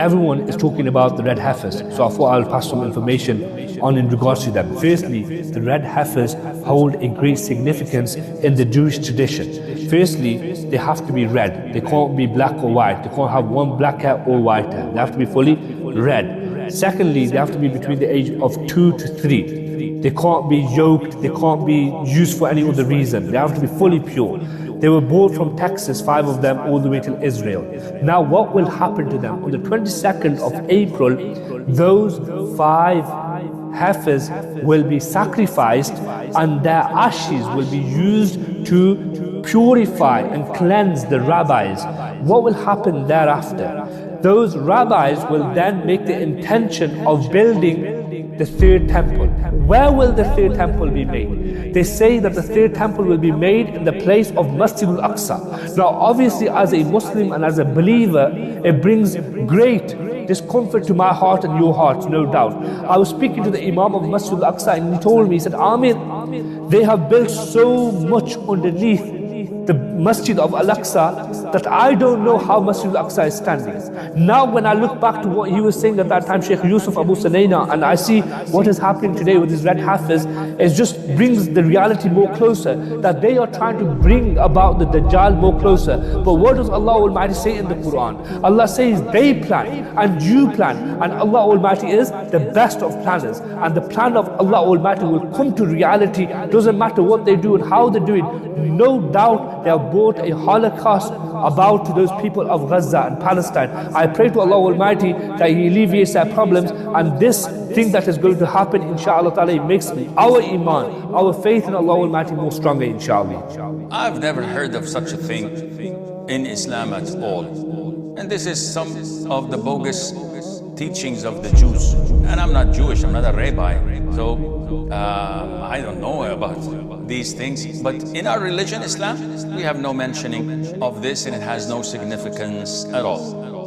Everyone is talking about the Red Heifers, so I thought I'll pass some information on in regards to them. Firstly, the Red Heifers hold a great significance in the Jewish tradition. Firstly, they have to be red. They can't be black or white. They can't have one black hair or white hair. They have to be fully red. Secondly, they have to be between the age of 2 to 3. They can't be yoked. They can't be used for any other reason. They have to be fully pure. They were brought from Texas, 5 of them, all the way to Israel. Now what will happen to them? On the 22nd of April, those 5 heifers will be sacrificed and their ashes will be used to purify and cleanse the rabbis. What will happen thereafter? Those rabbis will then make the intention of building the third temple. Where will the third temple be made? They say that the third temple will be made in the place of Masjid al-Aqsa. Now obviously as a Muslim and as a believer, it brings great discomfort to my heart and your heart, no doubt. I was speaking to the Imam of Masjid al-Aqsa and he told me, he said, Amir, they have built so much underneath the Masjid of Al-Aqsa that I don't know how Masjid Al-Aqsa is standing. Now when I look back to what he was saying at that time, Sheikh Yusuf Abu Sanaina, and I see what is happening today with these Red Heifers, it just brings the reality more closer, that they are trying to bring about the Dajjal more closer. But what does Allah Almighty say in the Quran? Allah says they plan and you plan, and Allah Almighty is the best of planners, and the plan of Allah Almighty will come to reality. Doesn't matter what they do and how they do it. No doubt they have brought a holocaust about to those people of Gaza and Palestine. I pray to Allah Almighty that He alleviates their problems, and this thing that is going to happen, inshallah ta'ala, it makes our iman, our faith in Allah Almighty more stronger, inshallah. I've never heard of such a thing in Islam at all. And this is some of the bogus teachings of the Jews. And I'm not Jewish, I'm not a rabbi, so I don't know about these things. But in our religion, Islam, we have no mentioning of this, and it has no significance at all.